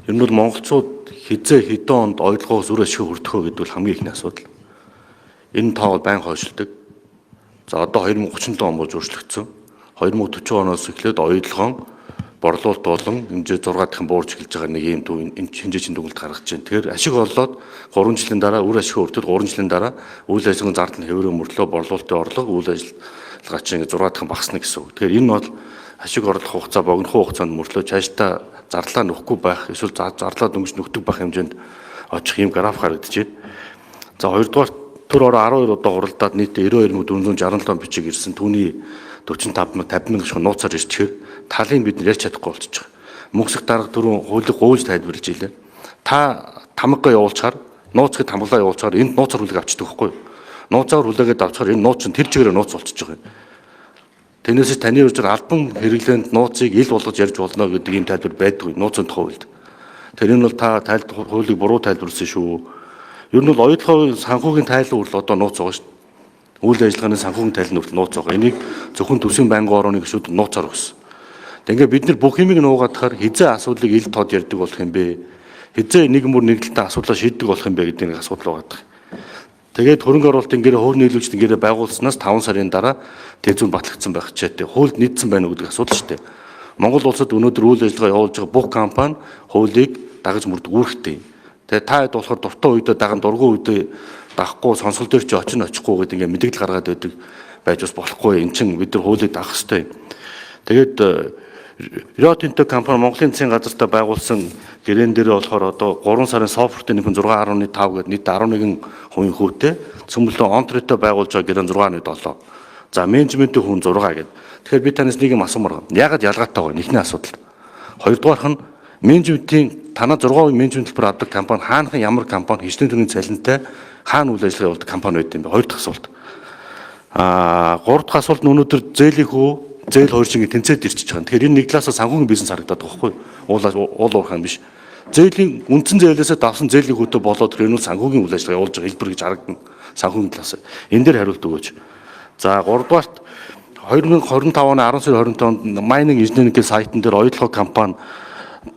Ер нь бол монголчууд хизээ хэдэн онд ойлгоос үр ашиг хүртэх вэ гэдэг бол хамгийн ихний асуудал. Энэ тоо бол байнга хойшилдог. За одоо 2037 он болж өөрчлөгдсөн. 2040 оноос эхлээд оюутлогон борлуулалт болон хэмжээ 6 дахин буурч эхэлж байгаа нэг юм энэ хэмжээчийн дүгнэлт гаргаж байна. Тэгэхээр ашиг болоод 3 жилийн дараа үр ашиг хүртэл 3 жилийн дараа үйл ажиллагааны зардал нь хэвээрээ мөрлөө борлуулалтын орлого үйл ажиллагаа чинь 6 дахин багасна гэсэн үг. Тэгэхээр энэ бол ашиг орлох хугацаа богино хугацаанд мөрлөө цаашдаа зарлаа нөхгүй байх эсвэл зарлаа дөнгөж нөхдөг байх хэмжээнд очих юм граф харагдаж байна. За хоёрдугаар төр ороо 12 удаа хуралдаад нийтдээ 92,467 бичиг ирсэн. Түүний 45,000 50,000 шиг нууцаар ирчихээр талын бид ярьж чадахгүй болчихж байгаа. Мөнхсөх дарга дөрөв хуулийг гуйж тайлбарлаж илээ. Та тамга явуулчаар нууцыг тамглаа явуулчаар энд нууцаар хүлээг авчдаг байхгүй юу? Нууцаар хүлээгээд авчаар энэ нууц чинь тэр чигээр нууц болчихж байгаа юм. Тэрнээс таны үржээр албан хэрэглээнд нууцыг ил болгож ярьж болно гэдэг ийм тайлбар байдгүй нууцын тухайд. Тэр нь бол та хуулийг буруу тайлбарласан шүү. Ер нь бол оюутлогын санхүүгийн тайлбар бол одоо нууц байгаа шүү. Үйл ажиллагааны санхүүгийн тайлбар нь нууц байгаа. Энийг зөвхөн төсвийн байнгын орооны гишүүд нууцаар өгсөн. Тэгээ бид нар бүх юмыг нуугаад тахаар хизээ асуудлыг ил тод ярьдаг болох юм бэ? Хизээ нэг мөр нэгдэлтэй асуудлаа шийддэг болох юм бэ гэдэг нэг асуудал байгаа. Тэгээд хөрөнгө оруулалтын гэрээ хувь нийлүүлэгчдийн гэрээ байгуулснаас 5 сарын дараа тэзүүн батлагдсан байх чийтэй. Хуульд нийцсэн байна уу гэдэг асуудал шүү дээ. Монгол улсад өнөөдөр үйл ажиллагаа явуулж байгаа бүх компани хуулийг дагаж мөрдөг үүрэгтэй. Тэгээд та хэд болохоор дуртай үедээ даган дургуй үедээ дагахгүй сонсол дээр чи очихгүй гэдэг ингээ мэдээлэл гаргаад байдаг байж бас болохгүй. Эн чинь бид нар хуулийг дагах хэрэгтэй. Тэгээд Rio Tinto компани Монголын засгийн газартаа байгуулсан гэрээн дээр болохоор одоо 3 сарын софтын нөхөн 6.5 гээд нийт 11% хүүтэй цөмлөө онтройтой байгуулж байгаа гэрэн 6.7. За менежментийн хүн 6 гээд. Тэгэхээр би танаас нэг юм асуумаар. Яагаад ялгаатай вэ? Эхний асуудал. Хоёрдугаарх нь менежментийн танаа 6% менежмент төлбөр авдаг компани хаанхан ямар компани хичнээн төрийн цалинтай хаана үйл ажиллагаа явуулдаг компани байд юм бэ? Хоёр дахь асуулт. Гурав дахь асуулт нь өнөөдөр зээлийн хөө зээл хоёр шиг тэнцээд ирчихэж байгаа. Тэгэхээр энэ нэг талаасаа санхүүгийн бизнес харагдаад байгаа байхгүй юу? Уул уурхайн биш. Зээлийн үндсэн зээлээсээ давсан зээлийн хөөтө болоод тэр нь санхүүгийн үйл ажиллагаа явуулж байгаа хэлбэр гэж харагдана. Санхүүгийн талаас. Энэ дээр хариулт өгөөч. За 3 дугаарт 2025 оны 10 сарын 25-нд Mining Engineering сайтн дээр оюутлог компани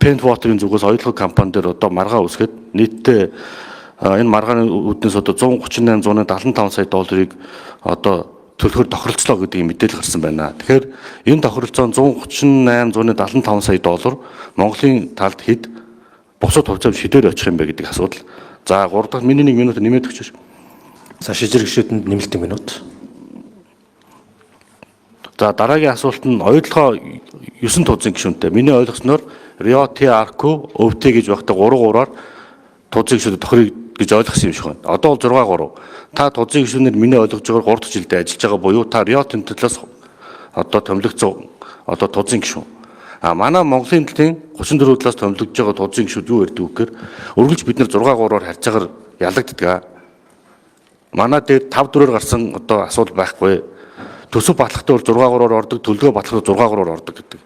Pentwater-ын зүгээс оюутлог компани дээр одоо маргаа үүсгээд нийтдээ энэ маргааны үүднээс одоо 138,175 сая долларыг одоо төлөхөөр тохиролцлоо гэдэг мэдээлэл гарсан байна. Тэгэхээр энэ тохиролцоо 138,175 сая доллар Монголын талд хэд бусад хувьцаанд шидээр очих юм бэ гэдэг асуудал. За 3 дахь миний 1 минут нэмээд өгч. За шижир гишүүдэнд нэмэлтийн минут. За дараагийн асуулт нь оюутлогоо 9 тузын гишүүнтэй. Миний ойлгосноор Rio Tinto, өвт гэж багтаа 3-3-аар тузын гишүүдэд тохирыг гэж ойлгосон юм шиг байна. Одоо бол 6-3. Та тузын гишүүнээр миний ойлгож байгаагаар 3 дахь жилдээ ажиллаж байгаа буюу та Rio Tinto-аас одоо томилогдсон одоо тузын гишүүн. Манай Монголын талын 34 талаас томилогдож байгаа тузын гишүүд юу ярьдаг вэ гэхээр өргөлж бид нар 6-3-аар харьцаагаар ялагддаг. Манай дээр 5-4-ээр гарсан одоо асуудал байхгүй. Төсөв батлагтай бол 6-3-аар ордог, төлгөө батлагтай 6-3-аар ордог гэдэг.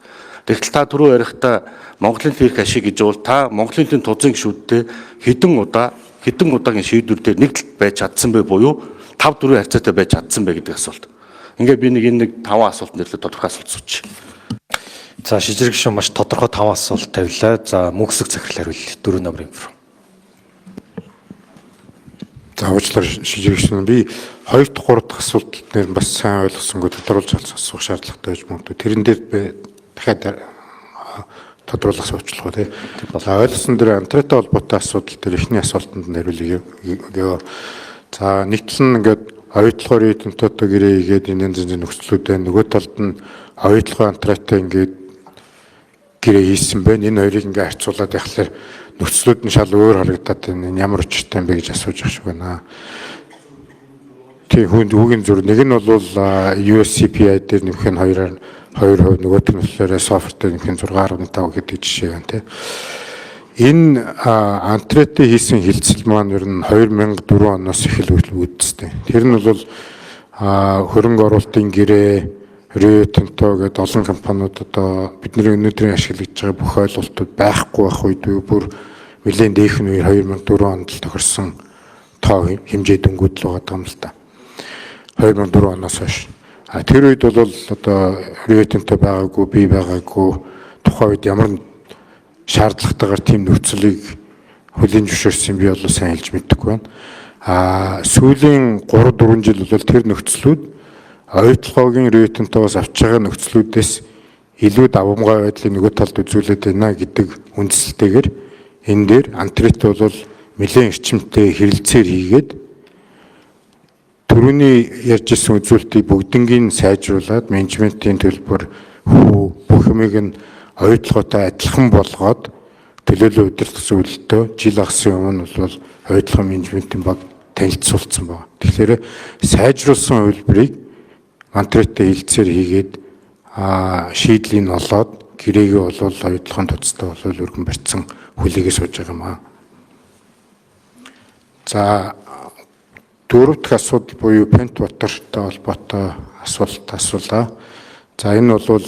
Тэгтэл та түрүү ярихдаа Монголын талын ашиг гэж бол та Монголын талын тузын гишүүдтэй хэдэн удаагийн шийдвэр дээр нэг талд байж чадсан бэ буюу 5-4 харьцаатай байж чадсан бэ гэдэг асуулт. Ингээ би нэг 5 асуулт нэрлээ тодорхой асуулт сууч. За шижир гишүүн маш тодорхой 5 асуулт тавилаа. За мөнхсөг захирал хариулъя. 4 номерын инфо. За уучлаарай шижир гишүүн би 2 дахь 3 дахь асуулт дээр бас сайн ойлгосонгүй тодруулж асуух шаардлагатай байж магадгүй. Тэрэн дээр дахиад тодруулах уучлаарай тий. Ойлгосон дээр антраатай холбоотой асуудал дээр эхний асуултанд хариулъя. За нэг тал нь ингээд оюутлогын Rio Tinto гэрээ игээд энэ янз бүрийн нөхцлүүдээ нөгөө талд нь оюутлогын антраатай ингээд гэрээ хийсэн байна. Энэ хоёрыг ингээд харьцуулаад яхахлаар нөхцлүүд нь шал өөр харагдаад байна. Ямар учиртай юм бэ гэж асууж ах шиг байна. Тийм хүүгийн зүр нэг нь бол USCPI дээр нэмэх нь 2%, нөгөөх нь болохоор софтвер нэмэх нь 6.5 гэдэг жишээ байна тийм. Энэ антраатай хийсэн хилцэл маань ер нь 2004 оноос эхэл үүдтэй. Тэр нь бол хөрөнгө оруулалтын гэрээ Rio Tinto гэдэг олон компаниуд одоо бидний өнөөдрийн ашиглаж байгаа бүх ойлголтууд байхгүй байх үед бүр нэлээд дээхэн үеэр 2004 онд л тохирсон тоо хэмжээ дөнгөд л байгаа юм л та. 2004 оноос хойш. Тэр үед бол одоо Rio Tinto байгаагүй, би байгаагүй тухайн үед ямар шаардлагатайгаар тийм нөхцөлийг хүлээн зөвшөөрсөн би бол сайн хэлж мэдэхгүй байна. Сүүлийн 3-4 жил бол тэр нөхцлүүд оюутлогын рейтинтоос авч байгаа нөхцлүүдээс илүү давамгай байдлын нөгөө талд үзүүлээд байна гэдэг үндсэлтэйгээр энэ дээр Антрет бол нэлээд эрчимтэй хэрэлцээр хийгээд түрүүний ярьж ирсэн үзүүлэлтийг бүгднийг сайжруулад менежментийн төлбөр бүх юмыг нь оюутлоготой адилхан болгоод төлөөлөл удирдах зөвлөлтөө жил агсын өмнө бол оюутлогын менежментийн баг танилцуулсан байна. Тэгэхээр сайжруулсан хувилбарыг Антреттэй хэлцээр хийгээд шийдлийг олоод гэрээгээ бол оюутлогын туцтай бол өргөн барьсан хүлээгээ сууж байгаа юм аа. За дөрөв дэх асуудал буюу Пент Water-тай холбоотой асуулт асуулаа. За энэ бол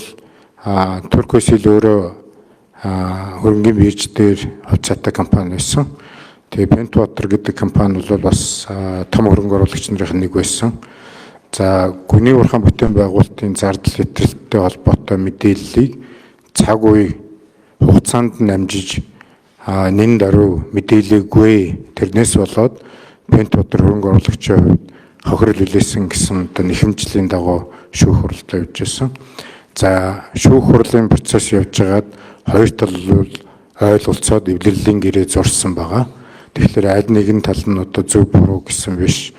Туркойл өөрөө хөрөнгөний бирж дээр хувьцаатай компани байсан. Тэгээ Pent Water гэдэг компани бол бас том хөрөнгө оруулагч нарын нэг байсан. За гүний урхан бүтээн байгуулалтын зардал хэтрэлттэй холбоотой мэдээллийг цаг үе хугацаанд нь амжиж нэн даруй мэдээлээгүй. Тэрнээс болоод Pent Water хөрөнгө оруулагчийн хувьд хохирол хүлээсэн гэсэн нэхэмжлийн дагуу шүүх хурлаа явж байсан. За шүүх хурлын процесс явж байгаад хоёр тал ойлголцоод эвлэрлэлийн гэрээ зурсан байгаа. Тэгэхээр аль нэгэн тал нь одоо зөв буруу гэсэн биш.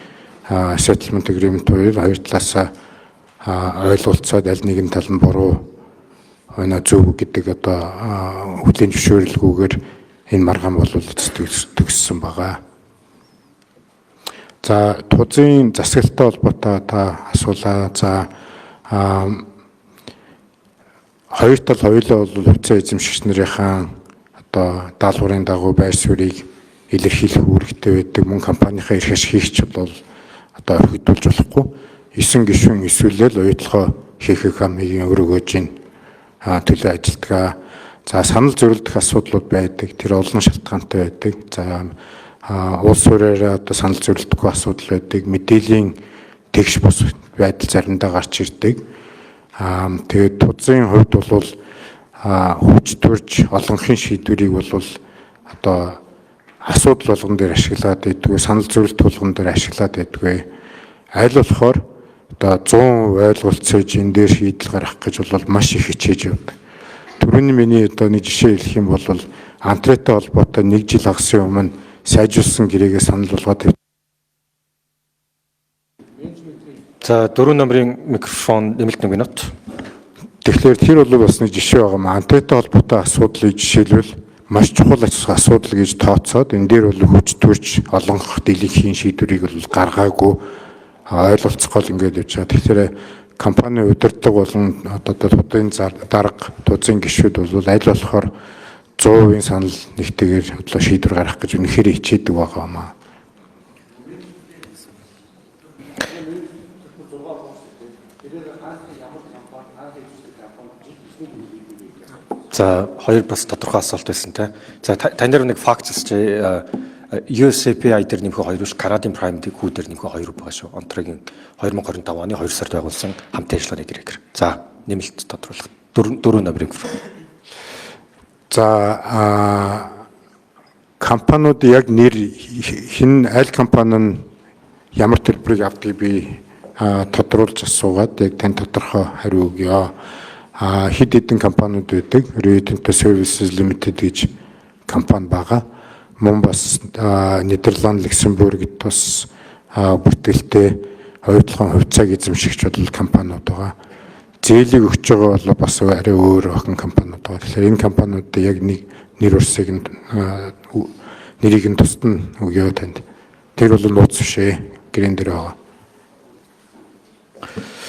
Settlement agreement хоёр талаасаа ойлголцоод аль нэгэн тал нь буруу зөв гэдэг одоо хүлээн зөвшөөрлгүйгээр энэ маргаан бол төгссөн байгаа. За тузын засаглалтай холбоотой та асуулаа. За хоёр тал хоёулаа бол хувьцаа эзэмшигч нарынхаа одоо даалгаврын дагуу байр суурийг илэрхийлэх үүрэгтэй байдаг. Мөн компанийнхаа эрх ашигч бол одоо орхигдуулж болохгүй. 9 гишүүн эсвэл оюутлогоо хийх хамгийн өргөөжийн төлөө ажилтгаа. За санал зөвлөдөх асуудлууд байдаг. Тэр олон шалтгаантай байдаг. За улс хуриараа одоо санал зөвлөдөхгүй асуудал байдаг. Мэдээллийн тэгш бус байдал заримдаа гарч ирдэг. Тэгээд тузын хувьд бол хүч төрж олонхын шийдвэрийг бол одоо асуудал болгон дээр ашиглаад байдгүй, санал зөвлөлт болгон дээр ашиглаад байдгүй. Аль болохоор одоо 100% ойлголцож энэ дээр шийдэл гаргах гэж бол маш их хичээж явдаг. Түрүүний миний одоо нэг жишээ хэлэх юм бол Антреттэй холбоотой 1 жил агасын өмнө сайжруулсан гэрээгээ санал болгоод. За 4 номерын микрофон нэмэлт 1 минут. Тэгэхээр тэр бол бас нэг жишээ байгаа юм. Антреттэй холбоотой асуудлыг жишээлбэл маш чухал асуудал гэж тооцоод энэ дээр бол хүч төрж олонх дэлхийн шийдвэрийг бол гаргаагүй ойлголцохгүй ингээд явж байгаа. Тэгэхээр компани удирдлага болон одоо туудын дарга тузын гишүүд бол аль болохоор 100% санал нэгтэйгээр бодлоо шийдвэр гаргах гэж үнэхээр хичээдэг байгаа юм аа. За хоёр бас тодорхой асуулт байсан те. За тань дээр нэг факт хэлчихье. USAPI дээр нэмэх хоёр биш, Canadian Prime-ийг хүү дээр нэмэх хоёр байгаа шүү. Онтрогийн 2025 оны 2 сард байгуулсан хамт ажиллагааны гэрээгээр. За нэмэлт тодруулах 4 номерын. За компаниуд яг нэр хин аль компани нь ямар төлбөрийг авдгийг би тодруулж асуугаад яг тань тодорхой хариу өгье. Хэд хэдэн компаниуд байдаг. Radiant Services Limited гэж компани байгаа. Мөн бас Нидерланд, Люксембургт бас бүртгэлтэй оюутлогын хувьцааг эзэмшигч бол компаниуд байгаа. Зээлийг өгч байгаа бол бас арай өөр охин компаниуд байгаа. Тэгэхээр энэ компаниудад яг нэг нэр урсыг нэрийг нь тусад нь өгье танд. Тэр бол нууц бишээ. Гэрэн дээр байгаа.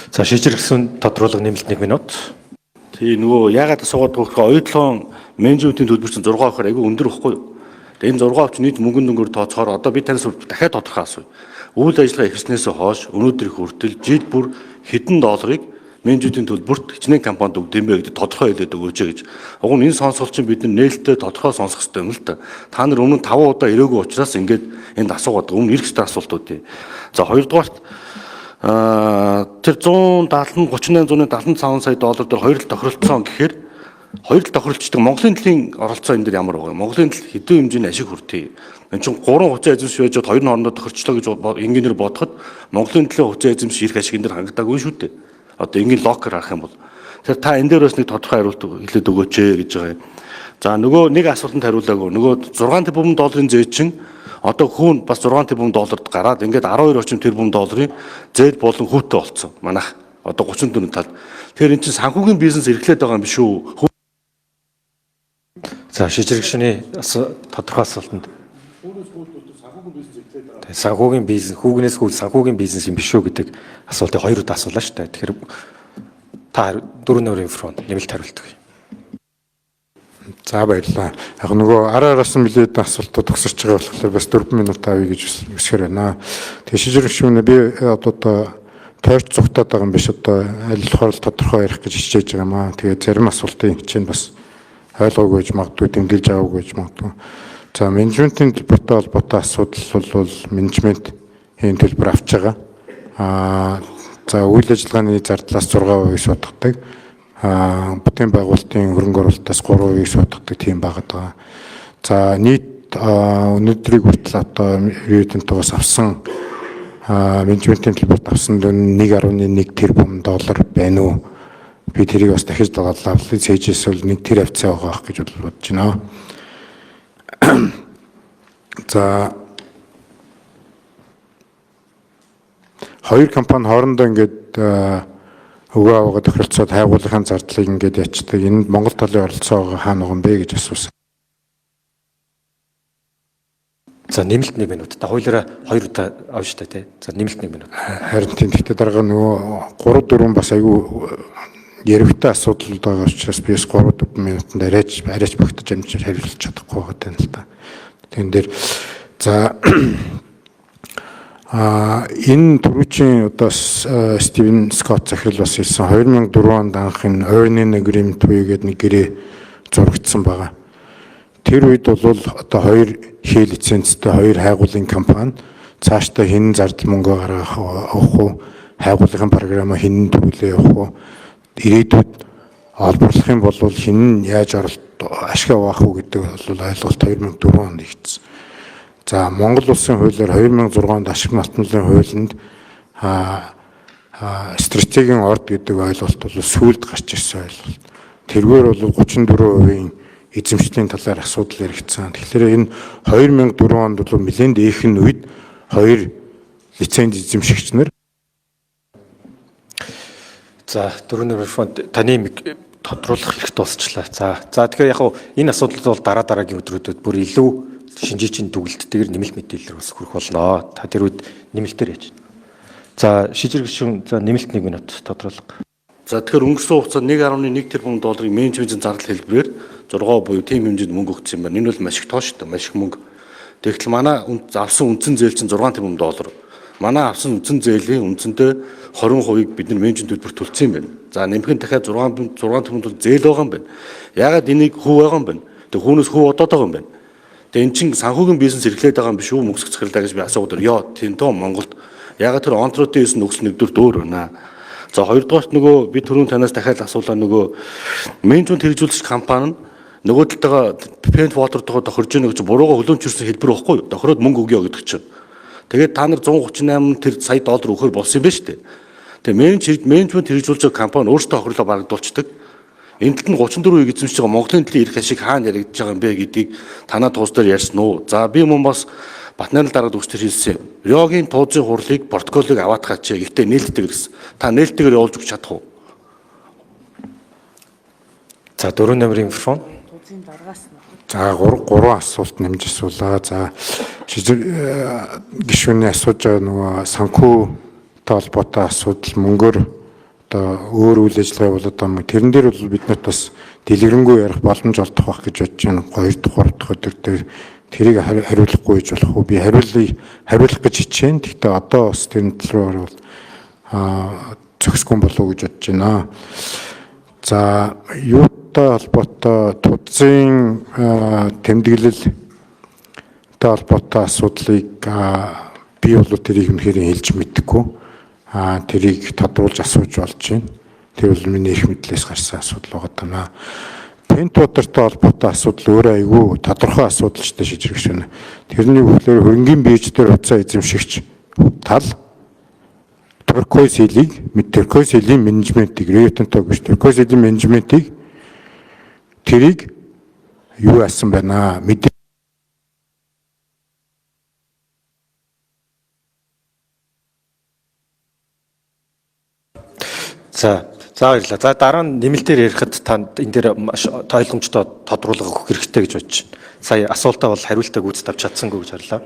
За шийдвэрлэсэн тодруулга нэмэлт 1 минут. Тэгээ нөгөө яагаад асуугаад байгаа вэ? Оюутлогын менежментийн төлбөр чинь 6 авахаар айгүй өндөр ихгүй юу? Тэгээ энэ 6 авч нийт мөнгөнд өнгөөр тооцохоор одоо би танаас дахиад тодорхой асууя. Үйл ажиллагаа эхэлснээс хойш өнөөдөр их хүртэл жил бүр хэдэн долларыг менежментийн төлбөрт хичнээн компанид өгд юм бэ гэдэг тодорхой хэлээд өгөөч гэж. Уг нь энэ сонсголт чинь бид нээлттэй тодорхой сонсох хэрэгтэй юм л та. Та нар өмнө 5 удаа ирээгүй учраас ингээд энд асуугаад өмнө ирэх ёстой асуултууд тий. За хоёрдугаарт тэр 170 38 175 сая доллар дээр хоёр л тохиролцсон гэхээр хоёр тал тохиролцдог Монголын төлөлийн оролцоо энэ дэр ямар байгаа юм? Монголын төл хэдэн хэмжээний ашиг хүртээ. Энэ чинь 3 хувьцаа эзэмшиж байж хоёр нь хоорондоо тохирчлоо гэж энгийнээр бодоход Монголын төлөө хувьцаа эзэмших ирэх ашиг энэ дэр хангагдаагүй шүү дээ. Одоо энгийн локер харах юм бол тэгэхээр та энэ дээр бас нэг тодорхой хариулт хэлээд өгөөч гэж байгаа юм. За нөгөө нэг асуултанд хариулаагүй. Нөгөө 6 тэрбум долларын зээл чинь одоо хүүн бас 6 тэрбум долларт гараад ингээд 12 орчим тэрбум долларын зээл болон хүүтэй болцсон. Манайх одоо 34 талд. Тэгэхээр эн чинь санхүүгийн бизнес эрхлээд байгаа юм биш үү? За шийдвэр гишүүний тодорхой асуултанд санхүүгийн бизнес хүүгнээс хүү санхүүгийн бизнес юм биш үү гэдэг асуултыг хоёр удаа асуулаа шүү дээ. Тэгэхээр та 4 нөрийн фронт нэмэлт хариулт өгье. За баярлалаа. Яг нөгөө араараас нь нэлээд асуултууд төгсөрч байгаа болохоор бас 4 минут авъя гэж өсгөр байна. Тэгээ шийдвэр гишүүнээ би одоо тойрч зүгтаад байгаа юм биш одоо аль болохоор тодорхой ярих гэж хичээж байгаа юм аа. Тэгээ зарим асуултын хичээн бас ойлгоогүй гэж магадгүй тэмдэглэж аваагүй гэж магадгүй. За менежментийн төлбөртэй холбоотой асуудал бол менежмент хийн төлбөр авч байгаа. За үйл ажиллагааны зардлаас 6% судагдаг. Бүтээн байгуулалтын хөрөнгө оруулалтаас 3% судагдаг тийм байгаад байгаа. За нийт өнөөдрийг хүртэл одоо Риодентоос авсан менежментийн төлбөрт авсан дүн 1.1 тэрбум доллар байна уу? Би тэрийг бас дахиж дагаллаа. Цэжээс бол 1 тэр хавцаа байгаа гэж бодож байна. За хоёр компани хоорондоо ингээд өгөө аваад тохиролцоод хайгуулгын зардлыг ингээд ячдаг. Энд Монгол талын оролцоогоо хаана байгаа юм бэ гэж асуусан. За нэмэлт 1 минут. Та хуулиараа 2 удаа авна шүү дээ тий. За нэмэлт 1 минут. Харин тийм гэхдээ дараа нөгөө 3 4 бас айгүй яригтай асуудал байгаа учраас би 3 4 минутанд арайч багтаж амжиж хариулж чадахгүй байгаа юм л та. Тэгэн дээр за энэ түрүүчийн одоо Стивен Скотт захирал бас хэлсэн 2004 онд анх энэ Earning Agreement буюу гэдэг нэг гэрээ зурагдсан байгаа. Тэр үед бол одоо хоёр хээ лицензтэй хоёр хайгуулгын компани цаашдаа хин зардал мөнгө гаргах авах уу, хайгуулгын програмаа хин төлөө явах уу, ирээдүйд олборлох юм бол хин яаж ашиг авах уу гэдэг бол ойлголт 2004 онд хийгдсэн. За Монгол улсын хуулиар 2006 онд ашиг малтмлын хуулинд стратегийн орд гэдэг ойлголт бол сүүлд гарч ирсэн ойлголт. Тэргээр бол 34% эзэмшлийн талаар асуудал яригдсан. Тэгэхээр энэ 2004 онд бол нэлээд ихэнх үед хоёр лиценз эзэмшигч нар за 4 нэр фонд таны тодруулах хэрэгтэй болсчлаа. За тэгэхээр яг энэ асуудлууд бол дараагийн өдрүүдэд бүр илүү шинжээчийн дүгэлттэйгээр нэмэлт мэдээлэлээр бас хүрэх болно. Та тэр үед нэмэлтээр яаж. За шийдвэр гишүүн за нэмэлт 1 минут тодруулга. За тэгэхээр өнгөрсөн хугацаанд 1.1 тэрбум долларын менежментийн зардал хэлбэрээр 6 буюу тийм хэмжээнд мөнгө өгсөн юм байна. Энэ бол маш их тоо шүү дээ. Маш их мөнгө. Тэгтэл манай авсан үндсэн зээл чинь 6 тэрбум доллар. Манай авсан үндсэн зээлийн үндсэндээ 20% бид нар менежмент төлбөр төлсөн юм байна. За нэмэх нь дахиад 6 тэрбум доллар зээл байгаа юм байна. Яагаад энийг хүү байгаа юм бэ? Тэг хүүнээс хүү одоод байгаа юм байна. Тэг эн чинь санхүүгийн бизнес эрхлээд байгаа юм биш үү? Мөнгө захирлаа гэж би асуугаад байна. Яа, тэнтөө Монголд яагаад тэр онтротын эс нөхс нэгдүгээр дөөр байна. За хоёрдугаарт нөгөө би түрүүн танаас дахиад асуулаа нөгөө менежмент хэрэгжүүлэгч компани нь нөгөө талтайгаа Pent Water-тойгоо тохирж яах гэж бурууга хөлөөмжөрсөн хэлбэр واخгүй юу? Тохироод мөнгө өгье гэдэг чинь. Тэгээд та нар 138 тэр сая доллар өгөхөр болсон юм байна шүү дээ. Тэгээд менежмент хэрэгжүүлж байгаа компани өөрсдөө тохирлоо барагдуулцдаг. Энэ талд нь 34% эзэмшиж байгаа Монголын төлөв ирэх ашиг хаана яригдж байгаа юм бэ гэдгийг танаа туус дээр ярьсан уу? За би мөн бас Батнайрал дараад өгчтөр хэлсэн. Риогийн туузын хурлыг протоколыг аваадахаач гэхдээ нээлттэйгээр гэсэн. Та нээлттэйгээр явуулж өгч чадах уу? За 4 номерын микрофон. Туузын дараагаас нь. За 3 асуулт нэмж асуулаа. За гишүүний асууж байгаа нөгөө санхүүтэй холбоотой асуудал мөнгөөр одоо өөр үйл ажиллагаа болоод байгаа юм. Тэрэн дээр бол бид нарт бас дэлгэрэнгүй ярих боломж олдох байх гэж бодож байна. 2 дахь 3 дахь өдөр дээр тэрийг хариулахгүй гэж болох уу? Би хариулах гэж хичээн. Гэхдээ одоо бас тэр төлөөр бол зөксгүй болов уу гэж бодож байна. За юутай холбоотой тузын тэмдэглэлтэй холбоотой асуудлыг би бол тэрийг үнэхээр хэлж мэдэхгүй. Тэрийг тодруулж асууж болж байна. Тэр бол миний их мэдлээс гарсан асуудал байгаа юм. Пент удартай холбоотой асуудал өөрөө айгүй тодорхой асуудал ч шийдэх шөнө. Тэрний үгээр хөрөнгөний бирж дээр хуцаа эзэмшигч тал Turquoise Hill-ийн менежментийг Rio-Tinto биш Turquoise Hill-ийн менежментийг тэрийг юу асан байна аа. За баярлалаа. За дараа нь нэмэлтээр ярихад та энэ дээр маш ойлгомжтой тодруулга өгөх хэрэгтэй гэж бодож байна. Сая асуултаа бол хариултаа гүйцэд авч чадсангүй гэж харлаа.